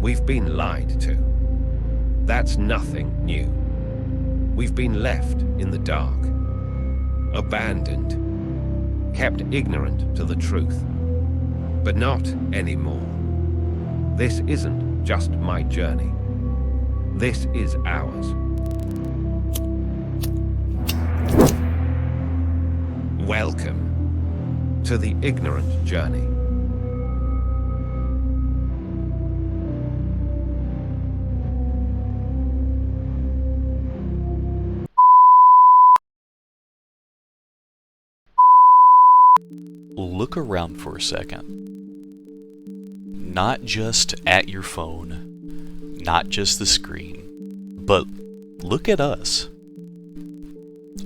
We've been lied to. That's nothing new. We've been left in the dark, abandoned, kept ignorant to the truth. But not anymore. This isn't just my journey. This is ours. Welcome to the ignorant journey. Look around for a second. Not just at your phone, not just the screen, but look at us.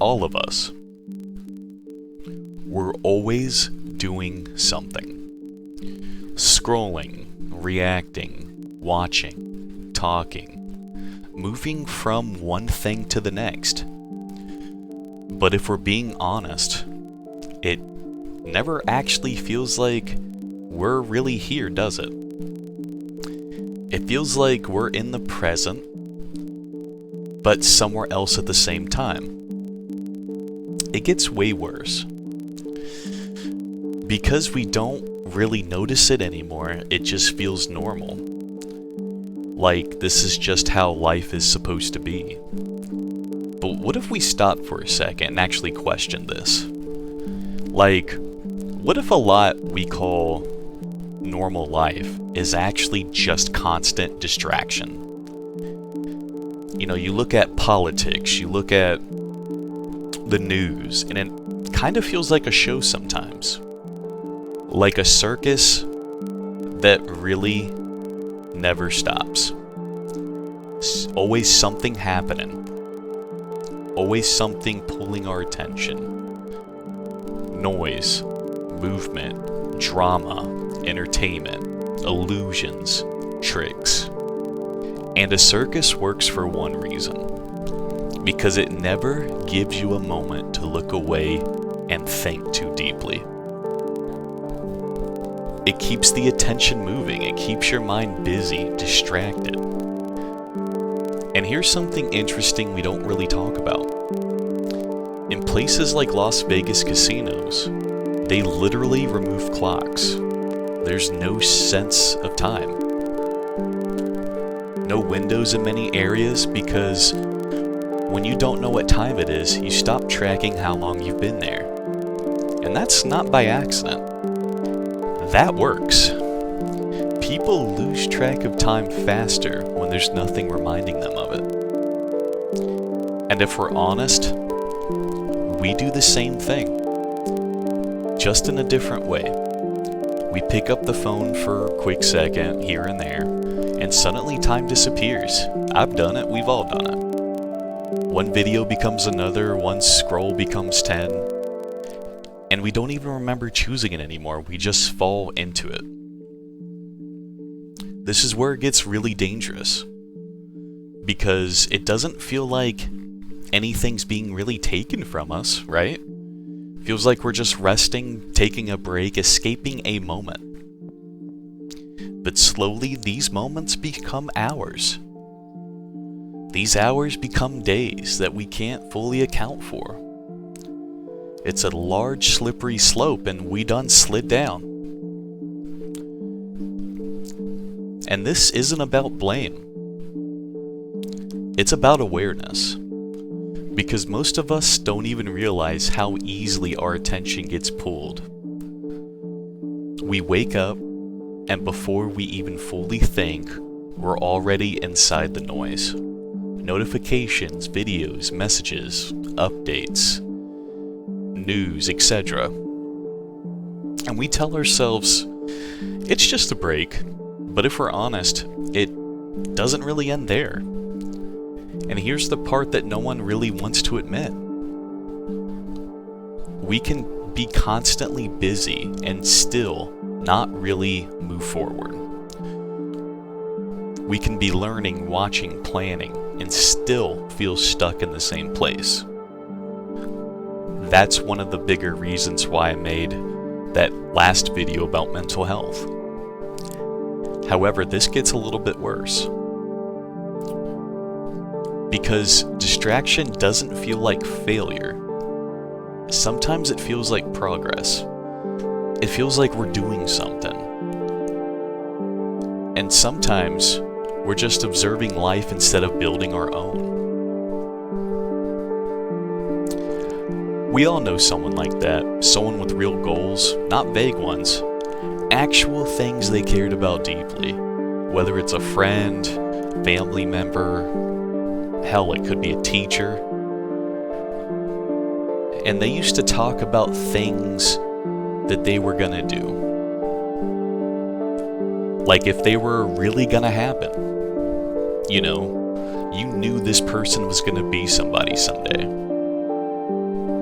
All of us. We're always doing something. Scrolling, reacting, watching, talking, moving from one thing to the next. But if we're being honest, it never actually feels like we're really here, does it? It feels like we're in the present, but somewhere else at the same time. It gets way worse. Because we don't really notice it anymore, it just feels normal. Like this is just how life is supposed to be. But what if we stop for a second and actually question this? Like, what if a lot we call normal life is actually just constant distraction? You know, you look at politics, you look at the news, and it kind of feels like a show sometimes. Like a circus that really never stops. Always something happening. Always something pulling our attention. Noise, movement, drama, entertainment, illusions, tricks. And a circus works for one reason. Because it never gives you a moment to look away and think too deeply. It keeps the attention moving, it keeps your mind busy, distracted. And here's something interesting we don't really talk about. In places like Las Vegas casinos, they literally remove clocks. There's no sense of time. No windows in many areas because when you don't know what time it is, you stop tracking how long you've been there. And that's not by accident. That works. People lose track of time faster when there's nothing reminding them of it. And if we're honest, we do the same thing, just in a different way. We pick up the phone for a quick second here and there, and suddenly time disappears. I've done it, we've all done it. One video becomes another, one scroll becomes 10, and we don't even remember choosing it anymore, we just fall into it. This is where it gets really dangerous, because it doesn't feel like anything's being really taken from us, right? Feels like we're just resting, taking a break, escaping a moment. But slowly, these moments become hours. These hours become days that we can't fully account for. It's a large, slippery slope, and we done slid down. And this isn't about blame. It's about awareness. Because most of us don't even realize how easily our attention gets pulled. We wake up, and before we even fully think, we're already inside the noise. Notifications, videos, messages, updates, news, etc. And we tell ourselves, it's just a break. But if we're honest, it doesn't really end there. And here's the part that no one really wants to admit. We can be constantly busy and still not really move forward. We can be learning, watching, planning, and still feel stuck in the same place. That's one of the bigger reasons why I made that last video about mental health. However, this gets a little bit worse. Because distraction doesn't feel like failure. Sometimes it feels like progress. It feels like we're doing something. And sometimes we're just observing life instead of building our own. We all know someone like that, someone with real goals, not vague ones, actual things they cared about deeply, whether it's a friend, family member, hell, it could be a teacher. And they used to talk about things that they were gonna do. Like if they were really gonna happen. You know, you knew this person was gonna be somebody someday.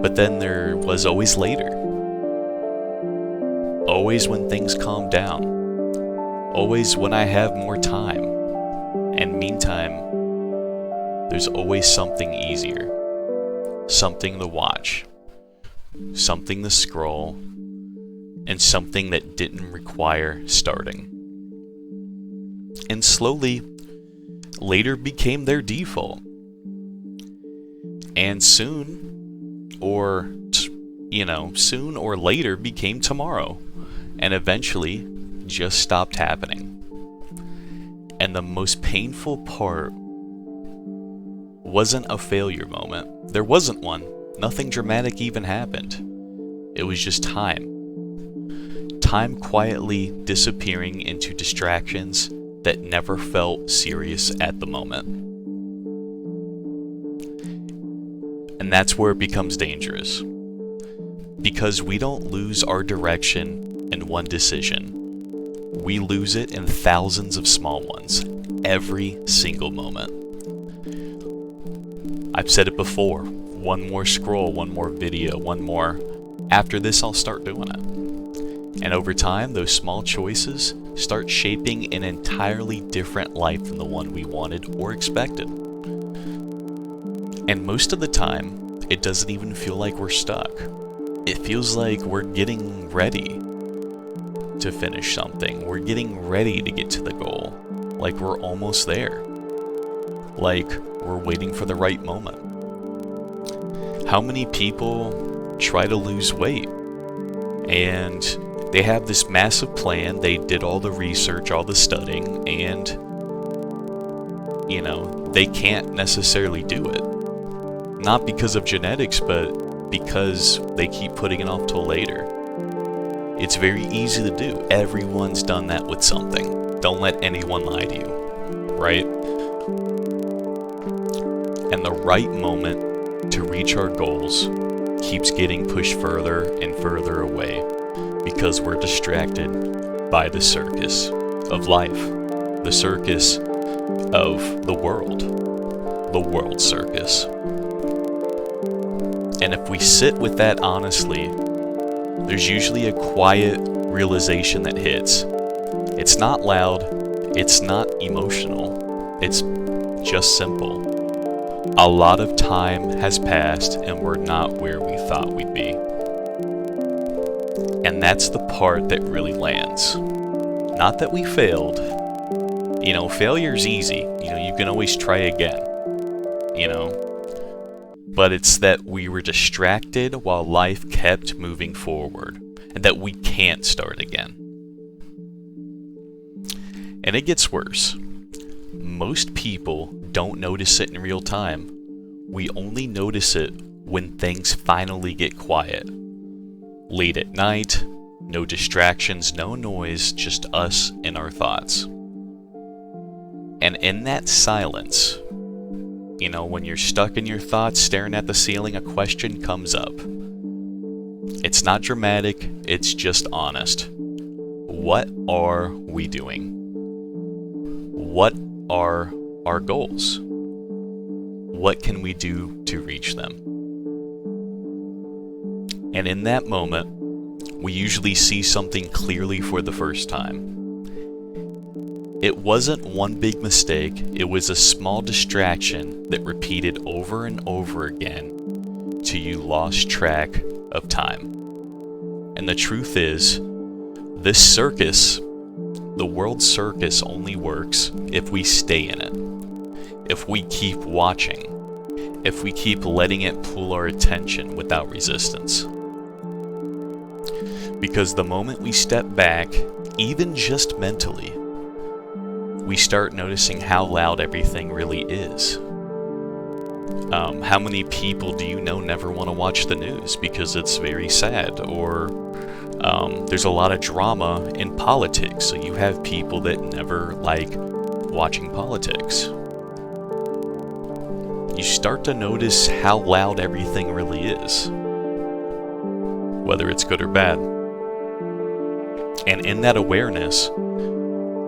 But then there was always later. Always when things calm down. Always when I have more time. And meantime, there's always something easier. Something to watch. Something to scroll. And something that didn't require starting. And slowly, later became their default. And soon or later became tomorrow, and eventually just stopped happening. And the most painful part wasn't a failure moment. There wasn't one. Nothing dramatic even happened. It was just time. Time quietly disappearing into distractions that never felt serious at the moment. And that's where it becomes dangerous. Because we don't lose our direction in one decision. We lose it in thousands of small ones, every single moment. I've said it before, one more scroll, one more video, one more. After this, I'll start doing it. And over time, those small choices start shaping an entirely different life than the one we wanted or expected. And most of the time, it doesn't even feel like we're stuck. It feels like we're getting ready to finish something. We're getting ready to get to the goal. Like we're almost there. Like we're waiting for the right moment. How many people try to lose weight and they have this massive plan, they did all the research, all the studying, and they can't necessarily do it. Not because of genetics, but because they keep putting it off till later. It's very easy to do. Everyone's done that with something. Don't let anyone lie to you, right? And the right moment to reach our goals keeps getting pushed further and further away because we're distracted by the circus of life, the circus of the world circus. And if we sit with that honestly, there's usually a quiet realization that hits. It's not loud, it's not emotional, it's just simple. A lot of time has passed and we're not where we thought we'd be. And that's the part that really lands. Not that we failed. Failure's easy. You can always try again. But it's that we were distracted while life kept moving forward, and that we can't start again. And it gets worse. Most people don't notice it in real time. We only notice it when things finally get quiet. Late at night, no distractions, no noise, just us and our thoughts. And in that silence, when you're stuck in your thoughts staring at the ceiling, a question comes up. It's not dramatic, it's just honest. What are we doing? What are our goals? What can we do to reach them? And in that moment, we usually see something clearly for the first time. It wasn't one big mistake, it was a small distraction that repeated over and over again till you lost track of time. And the truth is, this circus The world circus only works if we stay in it. If we keep watching. If we keep letting it pull our attention without resistance. Because the moment we step back, even just mentally, we start noticing how loud everything really is. How many people do you know never want to watch the news because it's very sad? Or there's a lot of drama in politics, so you have people that never like watching politics. You start to notice how loud everything really is, whether it's good or bad. And in that awareness,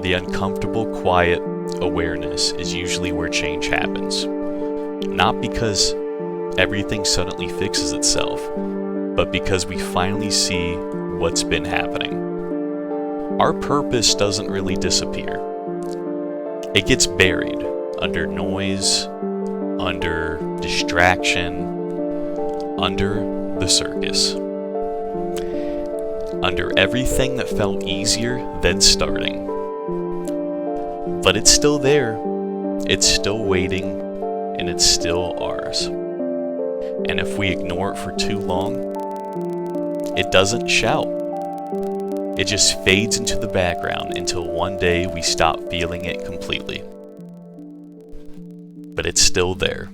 the uncomfortable, quiet awareness is usually where change happens. Not because everything suddenly fixes itself, but because we finally see what's been happening. Our purpose doesn't really disappear. It gets buried under noise, under distraction, under the circus. Under everything that felt easier than starting. But it's still there, it's still waiting, and it's still ours. And if we ignore it for too long, it doesn't shout. It just fades into the background until one day we stop feeling it completely. But it's still there.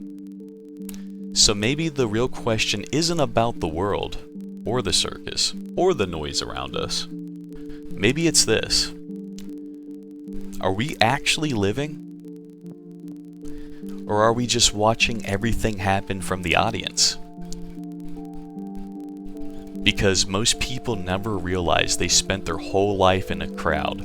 So maybe the real question isn't about the world, or the circus, or the noise around us. Maybe it's this. Are we actually living? Or are we just watching everything happen from the audience? Because most people never realize they spent their whole life in a crowd,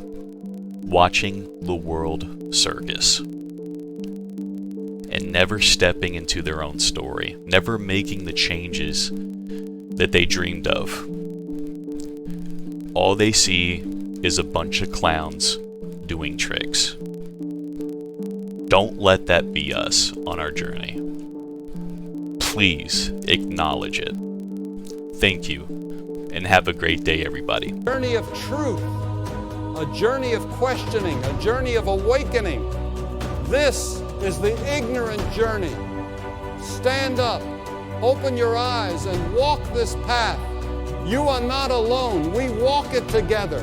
watching the world circus. And never stepping into their own story, never making the changes that they dreamed of. All they see is a bunch of clowns doing tricks. Don't let that be us on our journey. Please acknowledge it. Thank you, and have a great day, everybody. Journey of truth, a journey of questioning, a journey of awakening. This is the ignorant journey. Stand up, open your eyes, and walk this path. You are not alone. We walk it together.